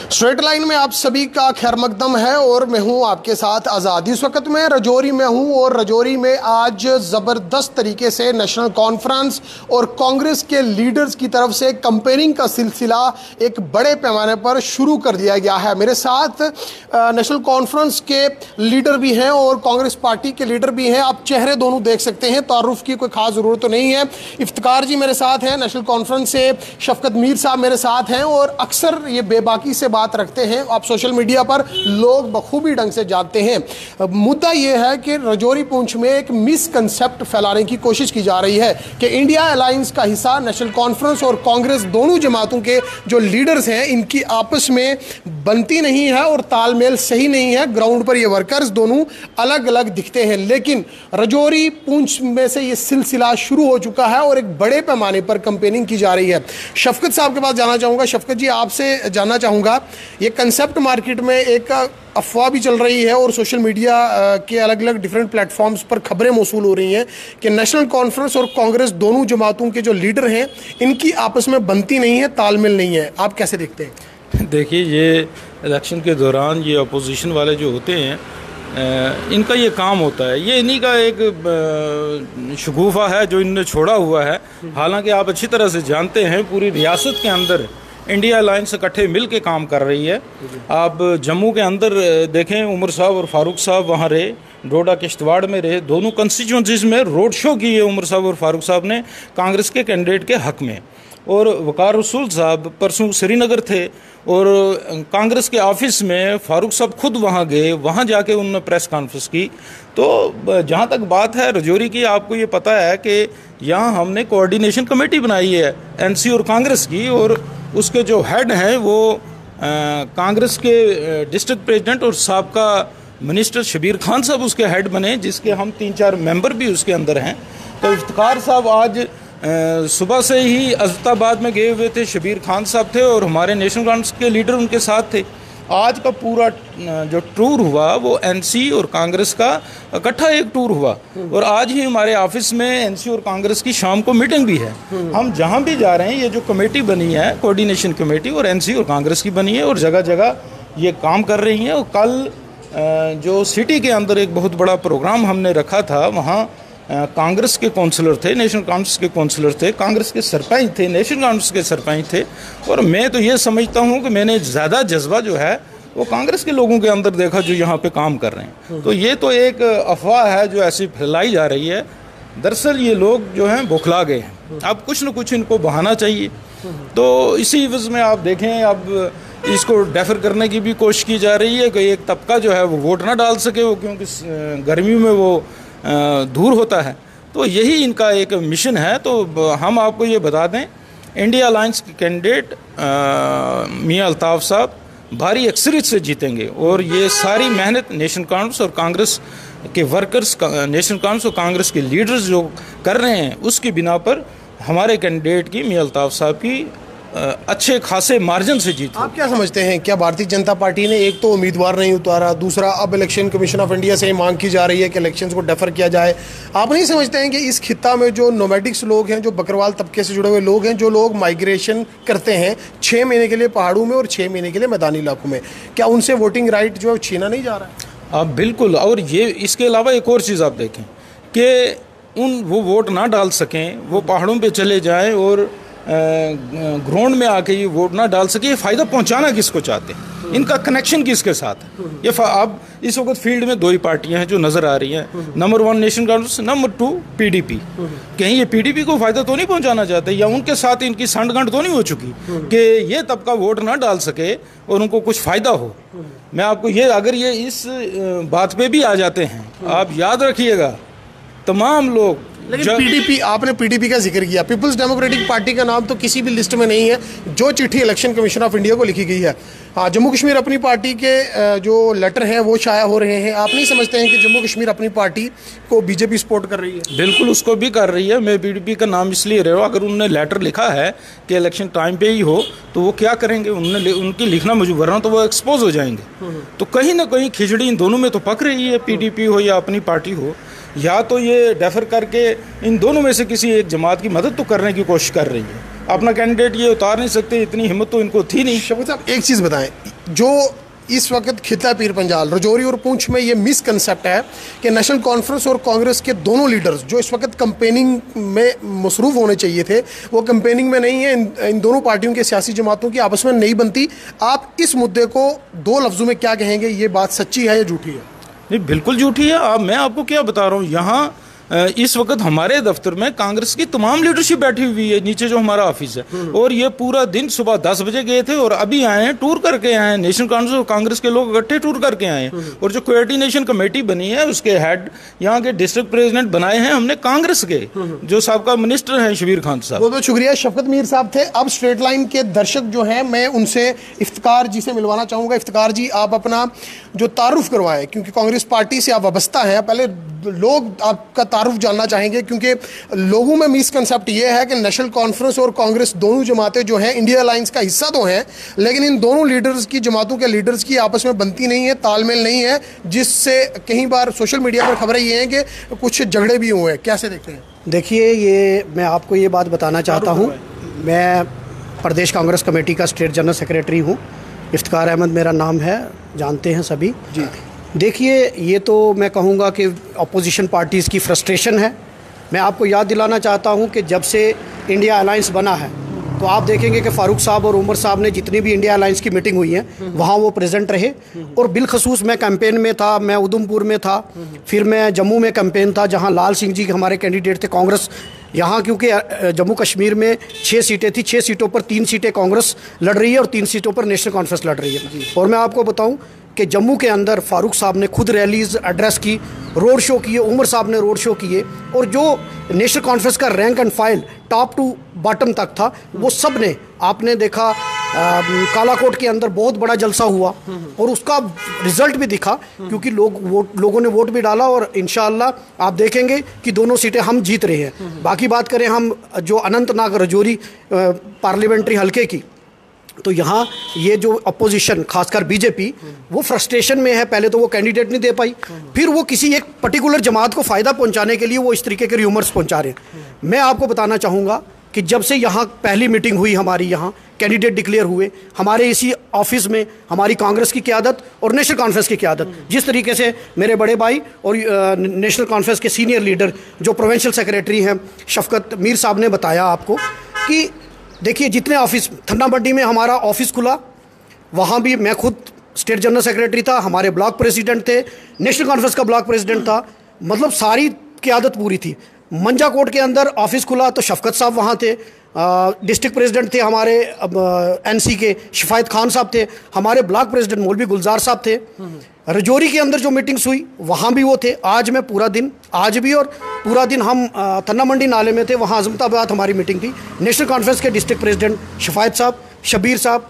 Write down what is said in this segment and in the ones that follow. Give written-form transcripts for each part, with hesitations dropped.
Straight line में आप सभी का खैर मकदम है और मैं हूं आपके साथ आज़ाद। इस वक्त मैं रजौरी में हूं और रजौरी में आज ज़बरदस्त तरीके से नेशनल कॉन्फ्रेंस और कांग्रेस के लीडर्स की तरफ से कैंपेनिंग का सिलसिला एक बड़े पैमाने पर शुरू कर दिया गया है। मेरे साथ नेशनल कॉन्फ्रेंस के लीडर भी हैं और कांग्रेस पार्टी के लीडर भी हैं। आप चेहरे दोनों देख सकते हैं, तारुफ की कोई खास ज़रूरत तो नहीं है। इफ्तिकार जी मेरे साथ हैं नेशनल कॉन्फ्रेंस से, शफकत मीर साहब मेरे साथ हैं और अक्सर ये बेबाकी से बात रखते हैं। आप सोशल मीडिया पर लोग बखूबी ढंग से जानते हैं। मुद्दा यह है कि रजौरी पुंछ में एक मिसकंसेप्ट फैलाने की कोशिश की जा रही है कि इंडिया अलायंस का हिस्सा नेशनल कॉन्फ्रेंस और कांग्रेस दोनों जमातों के जो लीडर्स हैं इनकी आपस में बनती नहीं है और तालमेल सही नहीं है। ग्राउंड पर ये वर्कर्स दोनों अलग अलग दिखते हैं, लेकिन रजौरी पुंछ में से ये सिलसिला शुरू हो चुका है और एक बड़े पैमाने पर कैंपेनिंग की जा रही है। शफकत साहब के पास जाना चाहूँगा। शफकत जी, आपसे जानना चाहूँगा, ये कंसेप्ट मार्केट में एक अफवाह भी चल रही है और सोशल मीडिया के अलग अलग डिफरेंट प्लेटफॉर्म्स पर खबरें मौसूल हो रही हैं कि नेशनल कॉन्फ्रेंस और कांग्रेस दोनों जमातों के जो लीडर हैं इनकी आपस में बनती नहीं है, तालमेल नहीं है। आप कैसे देखते हैं? देखिए, ये इलेक्शन के दौरान ये अपोजिशन वाले जो होते हैं इनका ये काम होता है, ये इन्हीं का एक शगुफा है जो इनने छोड़ा हुआ है। हालांकि आप अच्छी तरह से जानते हैं पूरी रियासत के अंदर इंडिया अलायंस इकट्ठे मिल के काम कर रही है। आप जम्मू के अंदर देखें, उमर साहब और फारूक साहब वहाँ रहे, डोडा किश्तवाड़ में रहे, दोनों कंस्टिट्यूंसीज में रोड शो किए उमर साहब और फारूक साहब ने कांग्रेस के कैंडिडेट के हक में। और वकार रसूल साहब परसों श्रीनगर थे और कांग्रेस के ऑफिस में फारूक साहब खुद वहाँ गए, वहाँ जाके उन्होंने प्रेस कॉन्फ्रेंस की। तो जहाँ तक बात है रजौरी की, आपको ये पता है कि यहाँ हमने कोऑर्डिनेशन कमेटी बनाई है एनसी और कांग्रेस की, और उसके जो हेड हैं वो कांग्रेस के डिस्ट्रिक्ट प्रेसिडेंट और साबका मिनिस्टर शबीर खान साहब उसके हेड बने, जिसके हम 3-4 मेंबर भी उसके अंदर हैं। तो इफ्तिकार साहब आज सुबह से ही अज़ताबाद में गए हुए थे, शबीर खान साहब थे और हमारे नेशनल कॉन्फ्रेंस के लीडर उनके साथ थे। आज का पूरा जो टूर हुआ वो एनसी और कांग्रेस का इकट्ठा एक टूर हुआ, और आज ही हमारे ऑफिस में एनसी और कांग्रेस की शाम को मीटिंग भी है। हम जहां भी जा रहे हैं, ये जो कमेटी बनी है कोऑर्डिनेशन कमेटी और एनसी और कांग्रेस की बनी है और जगह जगह ये काम कर रही हैं। और कल जो सिटी के अंदर एक बहुत बड़ा प्रोग्राम हमने रखा था, वहाँ कांग्रेस के काउंसलर थे, नेशनल कांग्रेस के काउंसलर थे, कांग्रेस के सरपंच थे, नेशनल कांग्रेस के सरपंच थे। और मैं तो ये समझता हूँ कि मैंने ज़्यादा जज्बा जो है वो कांग्रेस के लोगों के अंदर देखा जो यहाँ पे काम कर रहे हैं। तो ये तो एक अफवाह है जो ऐसी फैलाई जा रही है। दरअसल ये लोग जो हैं बौखला गए हैं, अब कुछ न कुछ इनको बहाना चाहिए। तो इसी वजह में आप देखें, अब इसको डेफर करने की भी कोशिश की जा रही है कि एक तबका जो है वो वोट ना डाल सके, वो क्योंकि गर्मियों में वो दूर होता है। तो यही इनका एक मिशन है। तो हम आपको ये बता दें, इंडिया अलायंस के कैंडिडेट मियां अल्ताफ़ साहब भारी अक्सरियत से जीतेंगे और ये सारी मेहनत नेशनल कांग्रेस और कांग्रेस के वर्कर्स, नेशनल कांग्रेस और कांग्रेस के लीडर्स जो कर रहे हैं उसकी बिना पर हमारे कैंडिडेट की मियां अल्ताफ़ साहब की अच्छे खासे मार्जिन से जीत। आप क्या समझते हैं, क्या भारतीय जनता पार्टी ने एक तो उम्मीदवार नहीं उतारा, दूसरा अब इलेक्शन कमीशन ऑफ इंडिया से मांग की जा रही है कि इलेक्शंस को डेफर किया जाए? आप नहीं समझते हैं कि इस खित्ता में जो नोमैडिक्स लोग हैं, जो बकरवाल तबके से जुड़े हुए लोग हैं, जो लोग माइग्रेशन करते हैं 6 महीने के लिए पहाड़ों में और 6 महीने के लिए मैदानी इलाकों में, क्या उनसे वोटिंग राइट जो है छीना नहीं जा रहा है? आप बिल्कुल। और ये इसके अलावा एक और चीज़ आप देखें कि वो वोट ना डाल सकें, वो पहाड़ों पर चले जाएँ और ग्राउंड में आके ये वोट ना डाल सके। ये फ़ायदा पहुंचाना किसको चाहते हैं, इनका कनेक्शन किसके साथ है? ये अब इस वक्त फील्ड में 2 ही पार्टियां हैं जो नज़र आ रही हैं, number 1 national Congress, number 2 PDP. कहीं ये पीडीपी को फ़ायदा तो नहीं पहुंचाना चाहते, या उनके साथ इनकी सांठ-गांठ तो नहीं हो चुकी कि ये तबका वोट ना डाल सके और उनको कुछ फ़ायदा हो? मैं आपको ये, अगर ये इस बात पर भी आ जाते हैं, आप याद रखिएगा तमाम लोग। लेकिन पीडीपी, आपने पीडीपी का जिक्र किया, पीपल्स डेमोक्रेटिक पार्टी का नाम तो किसी भी लिस्ट में नहीं है जो चिट्ठी इलेक्शन कमीशन ऑफ इंडिया को लिखी गई है। हाँ, जम्मू कश्मीर अपनी पार्टी के जो लेटर हैं वो शाया हो रहे हैं। आप नहीं समझते हैं कि जम्मू कश्मीर अपनी पार्टी को बीजेपी सपोर्ट कर रही है? बिल्कुल, उसको भी कर रही है। मैं पीडीपी का नाम इसलिए रहा हूँ, अगर उन्होंने लेटर लिखा है कि इलेक्शन टाइम पे ही हो तो वो क्या करेंगे, उन्होंने उनकी लिखना मुझे, वरना तो वो एक्सपोज हो जाएंगे। तो कहीं ना कहीं खिचड़ी इन दोनों में तो पक रही है, पीडीपी हो या अपनी पार्टी हो। या तो ये डेफर करके इन दोनों में से किसी एक जमात की मदद तो करने की कोशिश कर रही है, अपना कैंडिडेट ये उतार नहीं सकते, इतनी हिम्मत तो इनको थी नहीं। शफकत साहब एक चीज़ बताएं, जो इस वक्त खिता पीर पंजाल, राजौरी और पुंछ में ये मिसकंसेप्ट है कि नेशनल कॉन्फ्रेंस और कांग्रेस के दोनों लीडर्स जो इस वक्त कंपेनिंग में मसरूफ़ होने चाहिए थे वो कंपेनिंग में नहीं है। इन दोनों पार्टियों के सियासी जमातों की आपस में नहीं बनती। आप इस मुद्दे को दो लफ्ज़ों में क्या कहेंगे, ये बात सच्ची है या झूठी है? नहीं, बिल्कुल झूठी है। मैं आपको क्या बता रहा हूँ, यहाँ इस वक्त हमारे दफ्तर में कांग्रेस की तमाम लीडरशिप बैठी हुई है, नीचे जो हमारा ऑफिस है, और ये पूरा दिन सुबह 10 बजे गए थे और अभी आए हैं, टूर करके आए हैं। नेशनल कॉन्फ्रेंस और कांग्रेस के लोग इकट्ठे टूर करके आए हैं। और जो कोऑर्डिनेशन कमेटी बनी है उसके हेड यहाँ के डिस्ट्रिक्ट प्रेसिडेंट बनाए हैं हमने कांग्रेस के, जो साबका मिनिस्टर हैं शबीर खान साहब। बहुत बहुत शुक्रिया। शफकत मीर साहब थे। अब स्ट्रेट लाइन के दर्शक जो हैं, मैं उनसे इफ्तिकार जी से मिलवाना चाहूँगा। इफ्तिकार जी, आप अपना जो तारुफ करवाएं, क्योंकि कांग्रेस पार्टी से आप वाबस्ता हैं, पहले लोग आपका तारुफ जानना चाहेंगे, क्योंकि लोगों में मिसकंसेप्ट ये है कि नेशनल कॉन्फ्रेंस और कांग्रेस दोनों जमातें जो हैं इंडिया अलायंस का हिस्सा तो हैं, लेकिन इन दोनों लीडर्स की, जमातों के लीडर्स की आपस में बनती नहीं है, तालमेल नहीं है, जिससे कई बार सोशल मीडिया पर खबरें ये हैं कि कुछ झगड़े भी हुए हैं। कैसे देखते हैं? देखिए, ये मैं आपको ये बात बताना चाहता हूँ, मैं प्रदेश कांग्रेस कमेटी का स्टेट जनरल सेक्रेटरी हूँ। इफ्तिकार अहमद मेरा नाम है, जानते हैं सभी जी। देखिए, ये तो मैं कहूँगा कि अपोजिशन पार्टीज़ की फ्रस्ट्रेशन है। मैं आपको याद दिलाना चाहता हूँ कि जब से इंडिया अलायंस बना है तो आप देखेंगे कि फ़ारूक साहब और उमर साहब ने जितनी भी इंडिया अलायंस की मीटिंग हुई है वहाँ वो प्रेजेंट रहे। और बिलखसूस मैं कैंपेन में था, मैं उधमपुर में था, फिर मैं जम्मू में कैंपेन था जहाँ लाल सिंह जी हमारे कैंडिडेट थे कांग्रेस। यहाँ क्योंकि जम्मू कश्मीर में 6 सीटें थी, 6 सीटों पर 3 सीटें कांग्रेस लड़ रही है और 3 सीटों पर नेशनल कॉन्फ्रेंस लड़ रही है। और मैं आपको बताऊँ कि जम्मू के अंदर फ़ारूक साहब ने खुद रैलीज एड्रेस की, रोड शो किए, उमर साहब ने रोड शो किए, और जो नेशनल कॉन्फ्रेंस का rank and file top to bottom तक था वो सब ने, आपने देखा कालाकोट के अंदर बहुत बड़ा जलसा हुआ और उसका रिजल्ट भी दिखा, क्योंकि लोगों ने वोट भी डाला और इंशाअल्लाह आप देखेंगे कि दोनों सीटें हम जीत रहे हैं। बाकी बात करें हम जो अनंतनाग राजौरी पार्लियामेंट्री हलके की, तो यहाँ ये जो अपोजिशन खासकर बीजेपी वो फ्रस्ट्रेशन में है। पहले तो वो कैंडिडेट नहीं दे पाई, फिर वो किसी एक पर्टिकुलर जमात को फ़ायदा पहुँचाने के लिए वो इस तरीके के र्यूमर्स पहुँचा रहे हैं। मैं आपको बताना चाहूँगा कि जब से यहाँ पहली मीटिंग हुई, हमारी यहाँ कैंडिडेट डिक्लेयर हुए, हमारे इसी ऑफिस में हमारी कांग्रेस की क़यादत और नेशनल कॉन्फ्रेंस की क़यादत, जिस तरीके से मेरे बड़े भाई और नेशनल कॉन्फ्रेंस के सीनियर लीडर जो प्रोविंशियल सेक्रेटरी हैं शफकत मीर साहब ने बताया आपको कि देखिए, जितने ऑफिस थन्ना मंडी में हमारा ऑफिस खुला, वहाँ भी मैं खुद स्टेट जनरल सेक्रेटरी था, हमारे ब्लॉक प्रेसिडेंट थे, नेशनल कॉन्फ्रेंस का ब्लॉक प्रेसिडेंट था, मतलब सारी क़यादत पूरी थी। मंजाकोट के अंदर ऑफिस खुला तो शफकत साहब वहाँ थे, डिस्ट्रिक्ट प्रेसिडेंट थे हमारे एनसी के शिफायत खान साहब थे, हमारे ब्लॉक प्रेसिडेंट मौलवी गुलजार साहब थे। राजौरी के अंदर जो मीटिंग्स हुई वहाँ भी वो थे। आज मैं पूरा दिन, आज भी और पूरा दिन हम थन्ना मंडी नाले में थे, वहाँ अजमताबाद हमारी मीटिंग थी। नेशनल कॉन्फ्रेंस के डिस्ट्रिक्ट प्रेसिडेंट शिफायत साहब, शबीर साहब,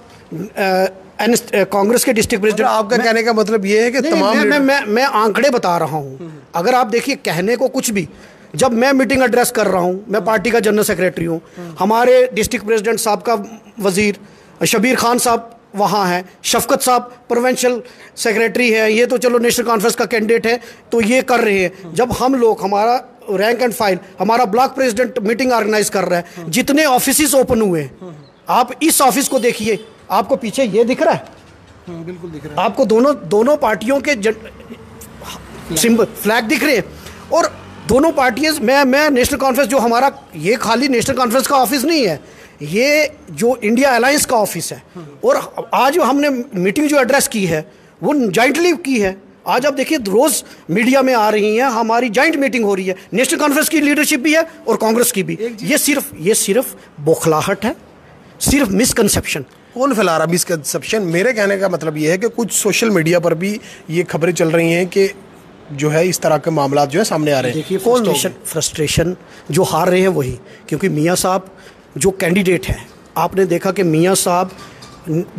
कांग्रेस के डिस्ट्रिक्ट प्रेसिडेंट। आपका कहने का मतलब ये है कि तमाम मैं आंकड़े बता रहा हूँ। अगर आप देखिए, कहने को कुछ भी, जब मैं मीटिंग एड्रेस कर रहा हूँ, मैं पार्टी का जनरल सेक्रेटरी हूँ, हमारे डिस्ट्रिक्ट प्रेसिडेंट साहब का वजीर शबीर खान साहब वहाँ हैं, शफकत साहब प्रोविंशियल सेक्रेटरी है, ये तो चलो नेशनल कॉन्फ्रेंस का कैंडिडेट है तो ये कर रहे हैं। जब हम लोग, हमारा रैंक एंड फाइल, हमारा ब्लॉक प्रेसिडेंट मीटिंग ऑर्गेनाइज कर रहा है, जितने ऑफिस ओपन हुए हैं, आप इस ऑफिस को देखिए, आपको पीछे ये दिख रहा है, बिल्कुल दिख रहा है, आपको दोनों पार्टियों के सिंबल फ्लैग दिख रहे हैं। और दोनों पार्टियां, मैं नेशनल कॉन्फ्रेंस जो हमारा, ये खाली नेशनल कॉन्फ्रेंस का ऑफिस नहीं है, ये जो इंडिया अलायंस का ऑफिस है। और आज जो हमने मीटिंग जो एड्रेस की है वो जॉइंटली की है। आज आप देखिए, रोज़ मीडिया में आ रही हैं, हमारी जॉइंट मीटिंग हो रही है, नेशनल कॉन्फ्रेंस की लीडरशिप भी है और कांग्रेस की भी। ये सिर्फ बौखलाहट है, सिर्फ मिसकंसेप्शन। कौन फैला रहा मिसकंसेप्शन? मेरे कहने का मतलब ये है कि कुछ सोशल मीडिया पर भी ये खबरें चल रही हैं कि जो है इस तरह के मामला जो है सामने आ रहे हैं। देखिए, फ्रस्ट्रेशन जो हार रहे हैं वही, क्योंकि मियाँ साहब जो कैंडिडेट हैं, आपने देखा कि मियाँ साहब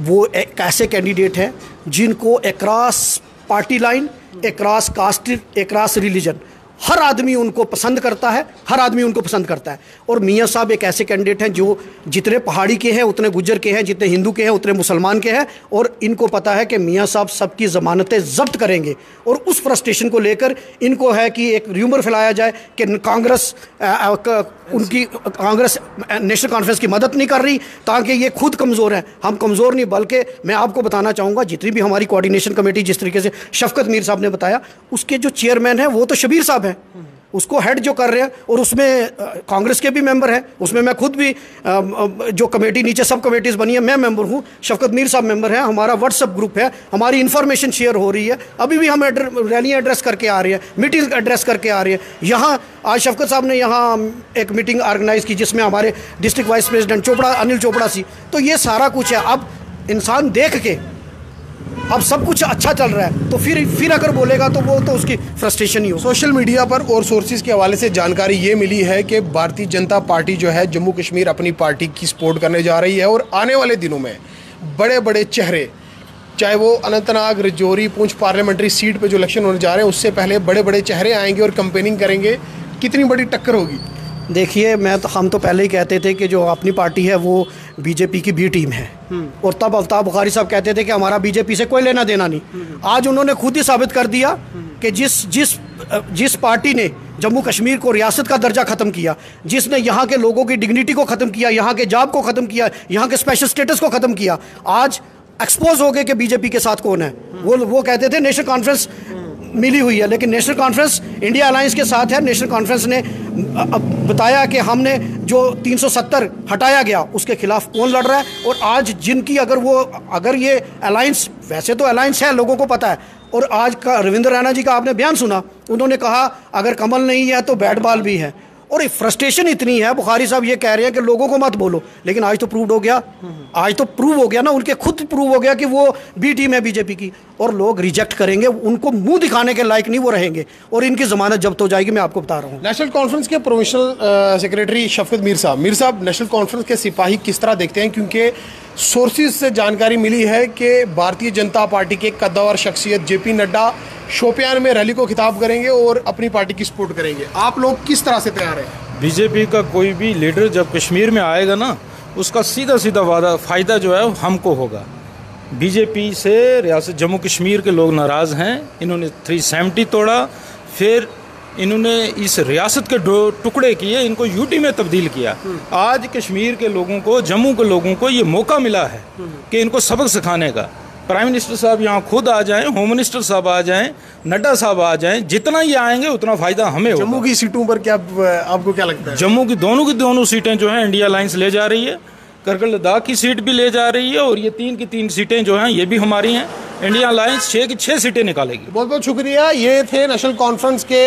वो एक ऐसे कैंडिडेट हैं जिनको across party line, across caste, across religion हर आदमी उनको पसंद करता है, हर आदमी उनको पसंद करता है। और मियाँ साहब एक ऐसे कैंडिडेट हैं जो जितने पहाड़ी के हैं उतने गुज्जर के हैं, जितने हिंदू के हैं उतने मुसलमान के हैं, और इनको पता है कि मियाँ साहब सबकी ज़मानतें जब्त करेंगे। और उस फ्रस्ट्रेशन को लेकर इनको है कि एक र्यूमर फैलाया जाए कि कांग्रेस नेशनल कॉन्फ्रेंस की मदद नहीं कर रही ताकि ये खुद कमज़ोर है। हम कमज़ोर नहीं, बल्कि मैं आपको बताना चाहूँगा जितनी भी हमारी कोऑर्डिनेशन कमेटी जिस तरीके से शफकत मीर साहब ने बताया, उसके जो चेयरमैन है वो तो शबीर साहब हैं, उसको हेड जो कर रहे हैं, और उसमें कांग्रेस के भी मेंबर हैं, उसमें मैं खुद भी जो कमेटी नीचे सब कमेटीज़ बनी है मैं मेंबर हूं, शफकत मीर साहब मेंबर हैं, हमारा व्हाट्सएप ग्रुप है, हमारी इन्फॉर्मेशन शेयर हो रही है। अभी भी हम रैलियाँ एड्रेस करके आ रही है, मीटिंग एड्रेस करके आ रही है। यहाँ आज शफकत साहब ने यहाँ एक मीटिंग ऑर्गेनाइज़ की जिसमें हमारे district vice president Chopra Anil Chopra सी, तो ये सारा कुछ है। अब इंसान देख के अब सब कुछ अच्छा चल रहा है तो फिर अगर बोलेगा तो वो तो उसकी फ्रस्ट्रेशन ही हो। सोशल मीडिया पर और सोर्सेज के हवाले से जानकारी ये मिली है कि भारतीय जनता पार्टी जो है जम्मू कश्मीर अपनी पार्टी की सपोर्ट करने जा रही है, और आने वाले दिनों में बड़े बड़े चेहरे, चाहे वो अनंतनाग, रजौरी, पुंछ पार्लियामेंट्री सीट पे जो इलेक्शन होने जा रहे हैं उससे पहले बड़े बड़े चेहरे आएंगे और कैंपेनिंग करेंगे। कितनी बड़ी टक्कर होगी? देखिए, हम तो पहले ही कहते थे कि जो अपनी पार्टी है वो बीजेपी की बी टीम है, और तब अल्ताफ बुखारी साहब कहते थे कि हमारा बीजेपी से कोई लेना देना नहीं। आज उन्होंने खुद ही साबित कर दिया कि जिस पार्टी ने जम्मू कश्मीर को रियासत का दर्जा ख़त्म किया, जिसने यहाँ के लोगों की डिग्निटी को ख़त्म किया, यहाँ के जॉब को ख़त्म किया, यहाँ के स्पेशल स्टेटस को ख़त्म किया, आज एक्सपोज हो गए कि बीजेपी के साथ कौन है। वो कहते थे नेशनल कॉन्फ्रेंस मिली हुई है, लेकिन नेशनल कॉन्फ्रेंस इंडिया अलायंस के साथ है। नेशनल कॉन्फ्रेंस ने बताया कि हमने जो 370 हटाया गया उसके खिलाफ कौन लड़ रहा है, और आज जिनकी अगर ये अलायंस, वैसे तो अलायंस है लोगों को पता है, और आज का रविंद्र रैना जी का आपने बयान सुना, उन्होंने कहा अगर कमल नहीं है तो बैट बॉल भी है। और फ्रस्ट्रेशन इतनी है, बुखारी साहब ये कह रहे हैं कि लोगों को मत बोलो, लेकिन आज तो प्रूव हो गया ना, उनके खुद प्रूव हो गया कि वो बी टीम है बीजेपी की, और लोग रिजेक्ट करेंगे, उनको मुंह दिखाने के लायक नहीं वो रहेंगे, और इनकी जमानत जब्त हो जाएगी। मैं आपको बता रहा हूँ। नेशनल कॉन्फ्रेंस के प्रोविंशियल सेक्रेटरी शफकत मीर साहब नेशनल कॉन्फ्रेंस के सिपाही किस तरह देखते हैं? क्योंकि सोर्सेज से जानकारी मिली है कि भारतीय जनता पार्टी के कद्दावर शख्सियत जेपी नड्डा शोपियान में रैली को खिताब करेंगे और अपनी पार्टी की सपोर्ट करेंगे। आप लोग किस तरह से तैयार हैं? बीजेपी का कोई भी लीडर जब कश्मीर में आएगा ना, उसका सीधा फ़ायदा जो है हमको होगा। बीजेपी से रियासत जम्मू कश्मीर के लोग नाराज़ हैं, इन्होंने 370 तोड़ा, फिर इन्होंने इस रियासत के टुकड़े किए, इनको यूटी में तब्दील किया। आज कश्मीर के लोगों को, जम्मू के लोगों को ये मौका मिला है कि इनको सबक सिखाने का। प्राइम मिनिस्टर साहब यहाँ खुद आ जाएं, होम मिनिस्टर साहब आ जाएं, नड्डा साहब आ जाएं, जितना ये आएंगे उतना फ़ायदा हमें होगा। जम्मू की सीटों पर क्या आपको क्या लगता है? जम्मू की दोनों सीटें जो हैं इंडिया अलायंस ले जा रही है, करगिल लद्दाख की सीट भी ले जा रही है, और ये 3 की 3 सीटें जो हैं ये भी हमारी हैं। इंडिया अलायंस 6 की 6 सीटें निकालेगी। बहुत बहुत शुक्रिया। ये थे नेशनल कॉन्फ्रेंस के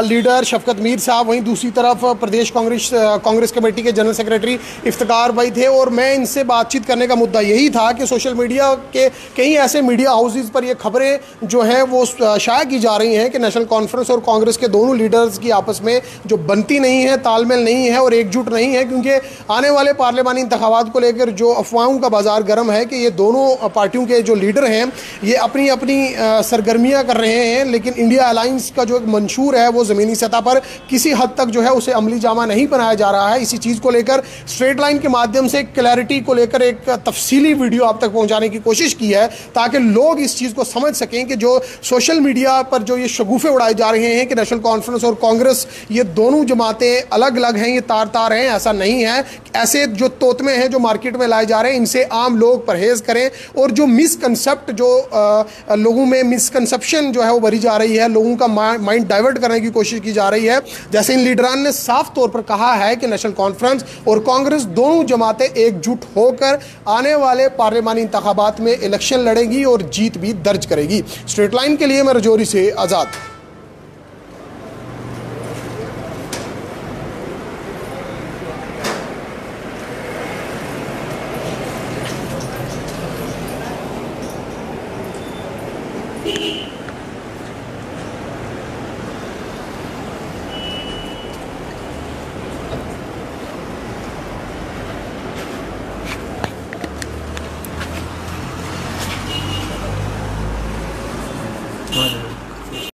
लीडर शफकत मीर साहब। वहीं दूसरी तरफ प्रदेश कांग्रेस कमेटी के जनरल सेक्रेटरी इफ्तिकार भाई थे, और मैं इनसे बातचीत करने का मुद्दा यही था कि सोशल मीडिया के कई ऐसे मीडिया हाउसेज पर ये खबरें जो हैं वो शाया की जा रही हैं कि नेशनल कॉन्फ्रेंस और कांग्रेस के दोनों लीडर्स की आपस में जो बनती नहीं है, तालमेल नहीं है और एकजुट नहीं है, क्योंकि आने वाले पार्लियामानी इंतखाबात को लेकर जो अफवाहों का बाजार गर्म है कि ये दोनों पार्टियों के जो लीडर हैं ये अपनी अपनी सरगर्मियां कर रहे हैं, लेकिन इंडिया अलायंस का जो एक मंशूर है वो ज़मीनी सतह पर किसी हद तक जो है उसे अमली जामा नहीं बनाया जा रहा है। इसी चीज़ को लेकर स्ट्रेट लाइन के माध्यम से क्लैरिटी को लेकर एक तफसीली वीडियो आप तक पहुंचाने की कोशिश की है, ताकि लोग इस चीज़ को समझ सकें कि जो सोशल मीडिया पर जो ये शगुफे उड़ाए जा रहे हैं कि नेशनल कॉन्फ्रेंस और कांग्रेस ये दोनों जमातें अलग अलग हैं, ये तार तार हैं, ऐसा नहीं है। ऐसे जो तोतमे हैं जो मार्केट में लाए जा रहे हैं, इनसे आम लोग परहेज़ करें, और जो मिसकंसेप्ट, जो लोगों में मिसकंसेप्शन जो है वो भरी जा रही है, लोगों का माइंड डाइवर्ट करने की कोशिश की जा रही है। जैसे इन लीडरान ने साफ तौर पर कहा है कि नेशनल कॉन्फ्रेंस और कांग्रेस दोनों जमातें एकजुट होकर आने वाले पार्लियामानी इंतखाबात में इलेक्शन लड़ेगी और जीत भी दर्ज करेगी। स्ट्रेट लाइन के लिए मैं रजौरी से आज़ाद।